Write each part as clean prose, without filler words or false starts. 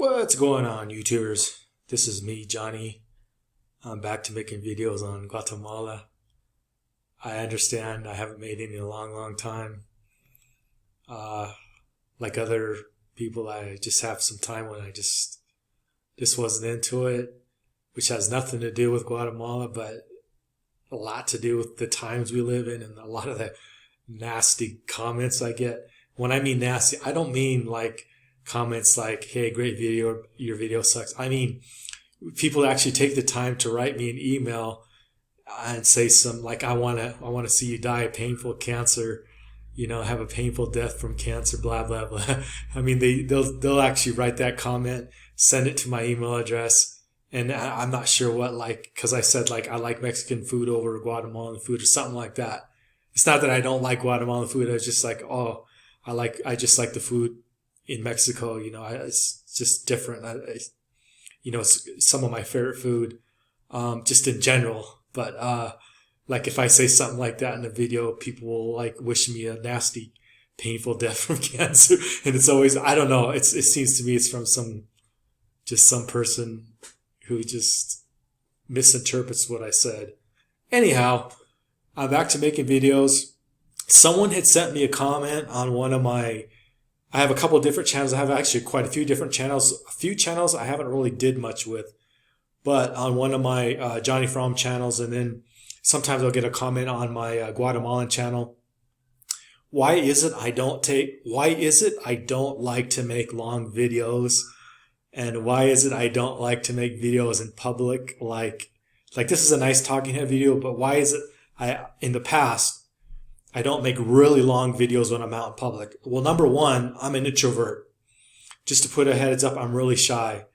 What's going on, YouTubers? This is me, Johnny. I'm back to making videos on Guatemala. I understand I haven't made any in a long time. Like other people, I just have some time when I just wasn't into it, which has nothing to do with Guatemala, but a lot to do with the times we live in and a lot of the nasty comments I get. When I mean nasty, I don't mean like comments like, hey, great video, your video sucks. I mean, people actually take the time to write me an email and say some like, I want to see you die of painful cancer, have a painful death from cancer, blah, blah, blah. I mean, they'll actually write that comment, send it to my email address. And I'm not sure what, cause I said I like Mexican food over Guatemalan food or something like that. It's not that I don't like Guatemalan food. I was just like, oh, I just like the food in Mexico, it's just different. It's some of my favorite food, just in general. But, if I say something like that in a video, people will wish me a nasty, painful death from cancer. And it's always, I don't know. It seems to me it's from some person who just misinterprets what I said. Anyhow, I'm back to making videos. Someone had sent me a comment on one of my, I have a couple of different channels. I have actually quite a few different channels. A few channels I haven't really did much with. But on one of my Johnny From channels, and then sometimes I'll get a comment on my Guatemalan channel. Why is it I don't like to make long videos? And why is it I don't like to make videos in public? Like this is a nice talking head video, but why is it in the past, I don't make really long videos when I'm out in public? Well, number one, I'm an introvert. Just to put a heads up, I'm really shy.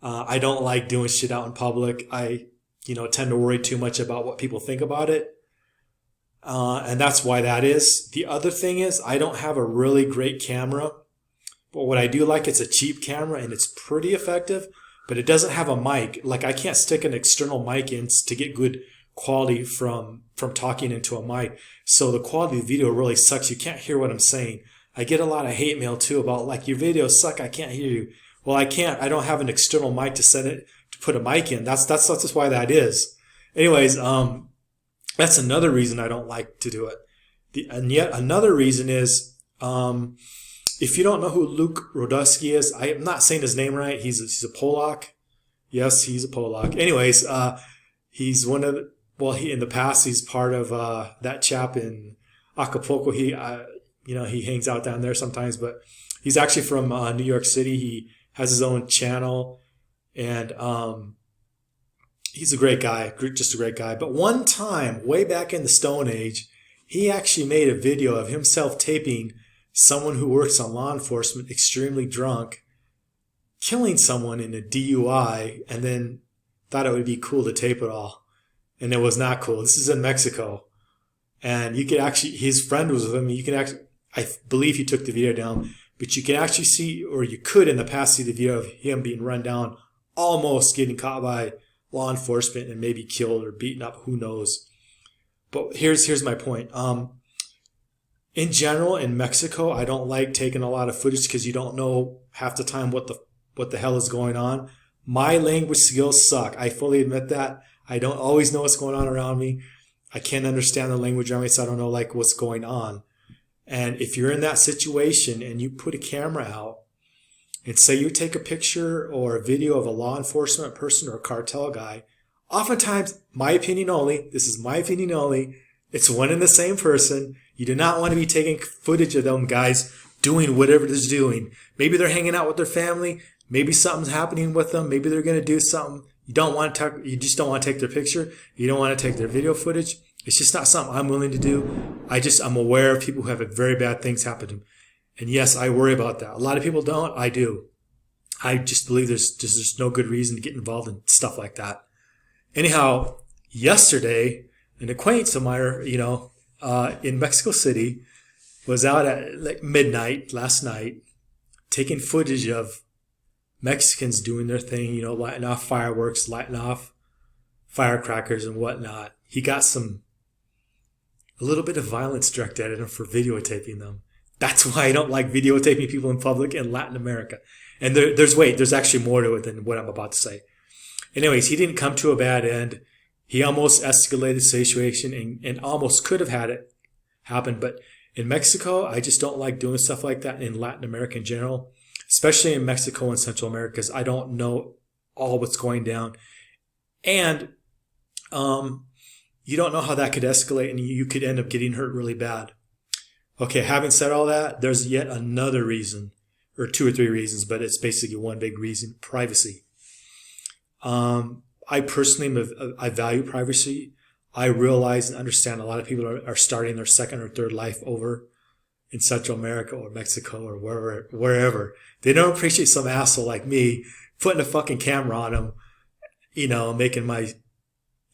I don't like doing shit out in public. I, tend to worry too much about what people think about it. And that's why that is. The other thing is I don't have a really great camera. But what I do like, it's a cheap camera and it's pretty effective, but it doesn't have a mic. I can't stick an external mic in to get good quality from talking into a mic. So the quality of the video really sucks. You can't hear what I'm saying. I get a lot of hate mail too about your videos suck. I can't hear you. Well, I can't. I don't have an external mic to put a mic in. That's just why that is. Anyways, that's another reason I don't like to do it. And yet another reason is, if you don't know who Luke Rodowski is, I am not saying his name right. He's a Polak. Yes, he's a Polak. Anyways, he's one of in the past, he's part of that chap in Acapulco. He hangs out down there sometimes, but he's actually from New York City. He has his own channel, and he's a great guy, just a great guy. But one time, way back in the Stone Age, he actually made a video of himself taping someone who works on law enforcement extremely drunk, killing someone in a DUI, and then thought it would be cool to tape it all. And it was not cool. This is in Mexico. And you could actually, his friend was with him. You can actually, I believe he took the video down, but you can actually see, or you could in the past see the video of him being run down, almost getting caught by law enforcement and maybe killed or beaten up. Who knows? But here's my point. In general, in Mexico, I don't like taking a lot of footage because you don't know half the time what the hell is going on. My language skills suck. I fully admit that. I don't always know what's going on around me. I can't understand the language around me, so I don't know what's going on. And if you're in that situation and you put a camera out and say you take a picture or a video of a law enforcement person or a cartel guy, oftentimes, my opinion only, this is my opinion only, it's one and the same person. You do not want to be taking footage of them guys doing whatever they're doing. Maybe they're hanging out with their family. Maybe something's happening with them. Maybe they're going to do something. You just don't want to take their picture. You don't want to take their video footage. It's just not something I'm willing to do. I'm aware of people who have very bad things happen to them. And yes, I worry about that. A lot of people don't. I do. I just believe there's no good reason to get involved in stuff like that. Anyhow, yesterday, an acquaintance of mine, in Mexico City, was out at midnight last night, taking footage of Mexicans doing their thing, lighting off fireworks, lighting off firecrackers and whatnot. He got a little bit of violence directed at him for videotaping them. That's why I don't like videotaping people in public in Latin America. And there's actually more to it than what I'm about to say. Anyways, he didn't come to a bad end. He almost escalated the situation and almost could have had it happen. But in Mexico, I just don't like doing stuff like that. In Latin America in general, especially in Mexico and Central America, because I don't know all what's going down. And you don't know how that could escalate, and you could end up getting hurt really bad. Okay, having said all that, there's yet another reason, or two or three reasons, but it's basically one big reason: privacy. I personally I value privacy. I realize and understand a lot of people are starting their second or third life over in Central America or Mexico or wherever. They don't appreciate some asshole like me putting a fucking camera on them, making my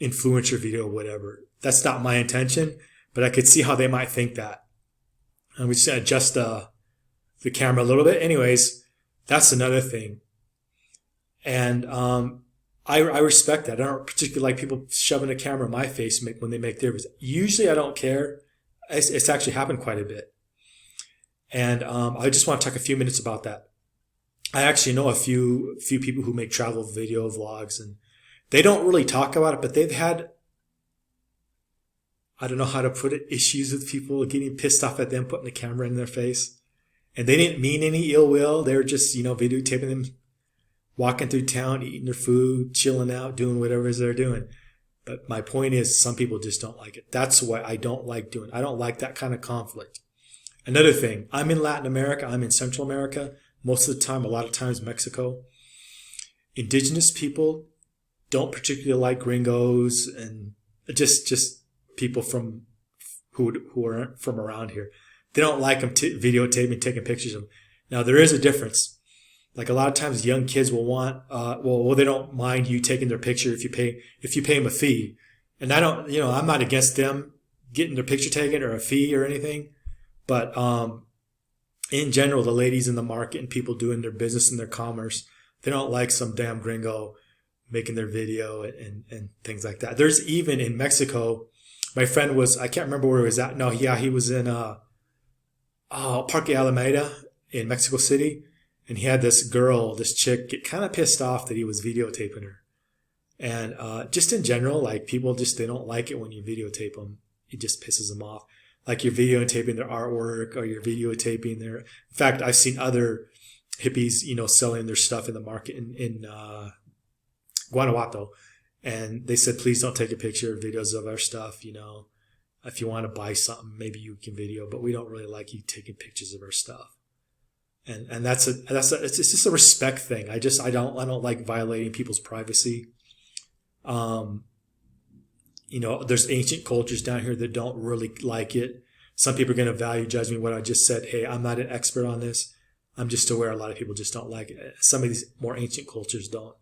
influencer video or whatever. That's not my intention, but I could see how they might think that. And we just adjust the camera a little bit. Anyways, that's another thing. And I respect that. I don't particularly like people shoving a camera in my face when they make their videos. Usually I don't care. It's actually happened quite a bit. And I just want to talk a few minutes about that. I actually know a few people who make travel video vlogs, and they don't really talk about it, but they've had, I don't know how to put it, issues with people getting pissed off at them putting a camera in their face. And they didn't mean any ill will. They were just, videotaping them walking through town, eating their food, chilling out, doing whatever it is they're doing. But my point is, some people just don't like it. That's what I don't like doing. I don't like that kind of conflict. Another thing, I'm in Latin America. I'm in Central America. Most of the time, a lot of times Mexico. Indigenous people don't particularly like gringos and just people from who are from around here. They don't like them videotaping, taking pictures of them. Now, there is a difference. Like a lot of times young kids will want, they don't mind you taking their picture if you pay them a fee. And I don't, I'm not against them getting their picture taken or a fee or anything. But in general, the ladies in the market and people doing their business and their commerce, they don't like some damn gringo making their video and things like that. There's even in Mexico, my friend was, I can't remember where he was at. No, yeah, he was in Parque Alameda in Mexico City. And he had this chick, get kind of pissed off that he was videotaping her. And just in general, like people they don't like it when you videotape them. It just pisses them off. Like you're videotaping their artwork or you're videotaping their... In fact, I've seen other hippies, selling their stuff in the market in Guanajuato. And they said, please don't take a picture or videos of our stuff, If you want to buy something, maybe you can video, but we don't really like you taking pictures of our stuff. And it's just a respect thing. I don't like violating people's privacy. There's ancient cultures down here that don't really like it. Some people are going to judge me what I just said. Hey, I'm not an expert on this. I'm just aware a lot of people just don't like it. Some of these more ancient cultures don't.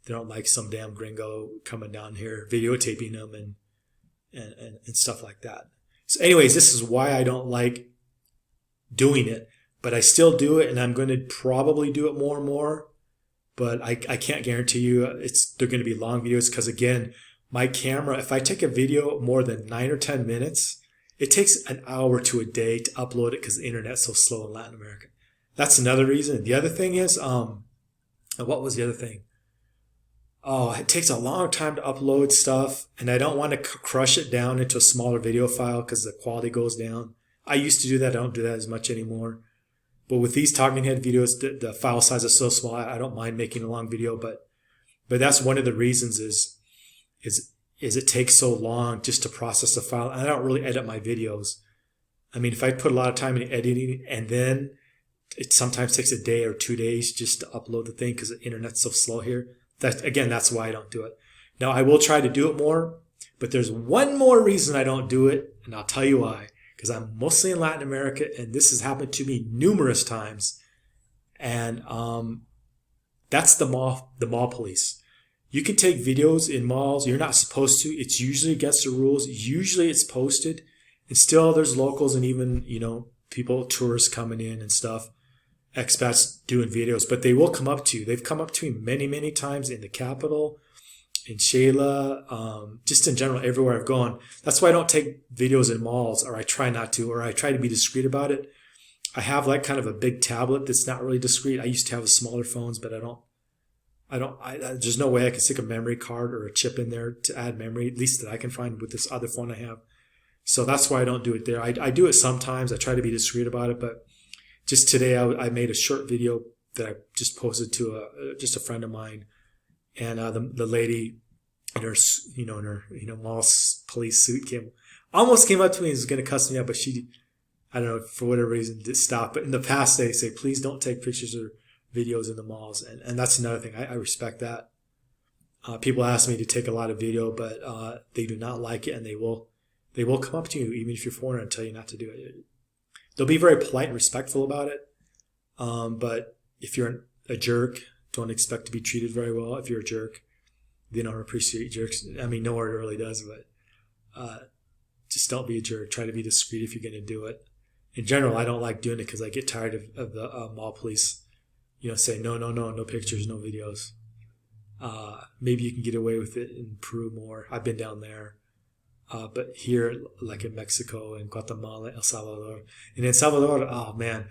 They don't like some damn gringo coming down here, videotaping them and stuff like that. So anyways, this is why I don't like doing it. But I still do it, and I'm going to probably do it more and more. But I can't guarantee you they're going to be long videos because, again, my camera, if I take a video more than 9 or 10 minutes, it takes an hour to a day to upload it because the internet's so slow in Latin America. That's another reason. The other thing is, what was the other thing? Oh, it takes a long time to upload stuff, and I don't want to crush it down into a smaller video file because the quality goes down. I used to do that. I don't do that as much anymore. But with these talking head videos, the file size is so small. I don't mind making a long video, but that's one of the reasons is it takes so long just to process the file. And I don't really edit my videos. I mean, if I put a lot of time in editing, and then it sometimes takes a day or 2 days just to upload the thing because the internet's so slow here. That's why I don't do it. Now, I will try to do it more, but there's one more reason I don't do it, and I'll tell you why. Because I'm mostly in Latin America, and this has happened to me numerous times. And that's the mall police. You can take videos in malls. You're not supposed to. It's usually against the rules. Usually it's posted. And still there's locals and even, people, tourists coming in and stuff, expats doing videos. But they will come up to you. They've come up to me many, many times in the capital, in Shayla, just in general, everywhere I've gone. That's why I don't take videos in malls, or I try not to, or I try to be discreet about it. I have like kind of a big tablet that's not really discreet. I used to have smaller phones, but there's no way I can stick a memory card or a chip in there to add memory, at least that I can find with this other phone I have. So that's why I don't do it there. I do it sometimes. I try to be discreet about it, but just today I made a short video that I just posted to just a friend of mine, and the lady in her mall police suit almost came up to me and was going to cuss me out, but she, I don't know, for whatever reason, did stop. But in the past, they say, please don't take pictures or videos in the malls. And that's another thing. I respect that. People ask me to take a lot of video, but they do not like it, and they will come up to you, even if you're foreigner, and tell you not to do it. They'll be very polite and respectful about it. But if you're a jerk, don't expect to be treated very well. If you're a jerk, they don't appreciate jerks. I mean, no one really does, but just don't be a jerk. Try to be discreet if you're going to do it. In general, I don't like doing it because I get tired of the mall police, saying no pictures, no videos. Maybe you can get away with it in Peru more. I've been down there. But here, like in Mexico and Guatemala, El Salvador. And in Salvador, oh man,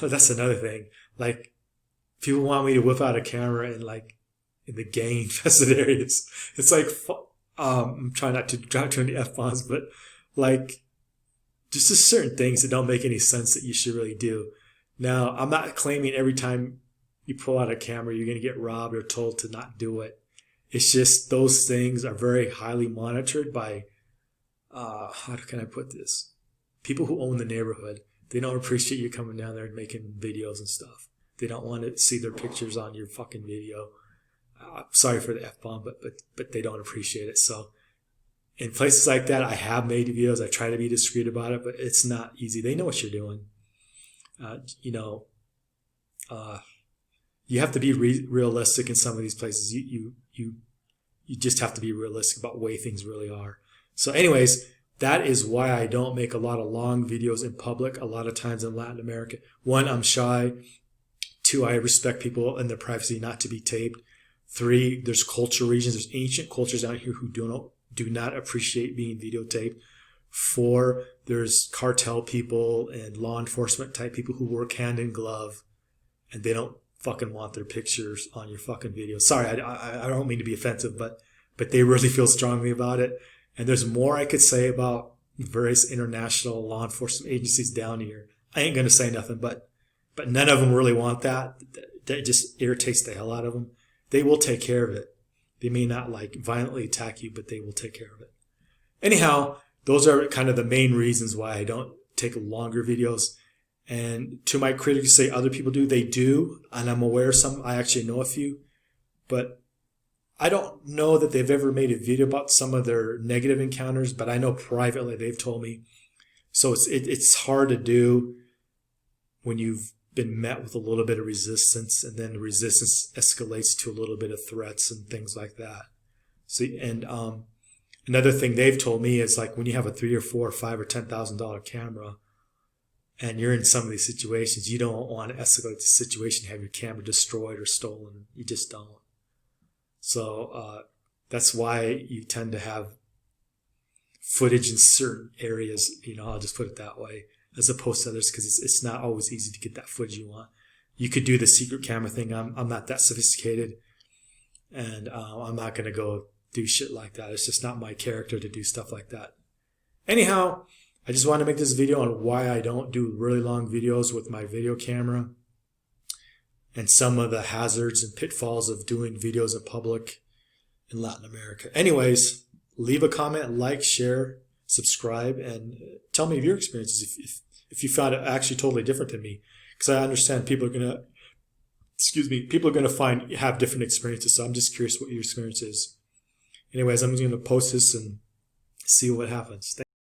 that's another thing. Like, people want me to whip out a camera in the gang infested areas. It's like, I'm trying not to drop too many F-bombs, but like, just certain things that don't make any sense that you should really do. Now, I'm not claiming every time you pull out a camera, you're going to get robbed or told to not do it. It's just those things are very highly monitored by, how can I put this? People who own the neighborhood. They don't appreciate you coming down there and making videos and stuff. They don't want to see their pictures on your fucking video. Sorry for the F-bomb, but they don't appreciate it. So in places like that, I have made videos. I try to be discreet about it, but it's not easy. They know what you're doing. You have to be realistic in some of these places. You just have to be realistic about the way things really are. So anyways, that is why I don't make a lot of long videos in public a lot of times in Latin America. One, I'm shy. Two, I respect people and their privacy not to be taped. Three, there's culture regions. There's ancient cultures out here who do not appreciate being videotaped. Four, there's cartel people and law enforcement type people who work hand in glove, and they don't fucking want their pictures on your fucking video. Sorry, I don't mean to be offensive, but they really feel strongly about it. And there's more I could say about various international law enforcement agencies down here. I ain't going to say nothing, but none of them really want that. That just irritates the hell out of them. They will take care of it. They may not violently attack you, but they will take care of it. Anyhow, those are kind of the main reasons why I don't take longer videos. And to my critics say other people do, they do. And I'm aware of some. I actually know a few. But I don't know that they've ever made a video about some of their negative encounters, but I know privately they've told me. So it's hard to do when you've been met with a little bit of resistance, and then the resistance escalates to a little bit of threats and things like that. So, and another thing they've told me is when you have a $3 or $4 or $5 or $10,000 camera, and you're in some of these situations, you don't want to escalate the situation, have your camera destroyed or stolen. You just don't. So that's why you tend to have footage in certain areas. I'll just put it that way, as opposed to others, because it's not always easy to get that footage you want. You could do the secret camera thing. I'm not that sophisticated, and I'm not going to go do shit like that. It's just not my character to do stuff like that. Anyhow, I just want to make this video on why I don't do really long videos with my video camera, and some of the hazards and pitfalls of doing videos in public in Latin America. Anyways, leave a comment, like, share, subscribe, and tell me your experiences if you found it actually totally different than me. Because I understand people are going to have different experiences. So I'm just curious what your experience is. Anyways, I'm going to post this and see what happens.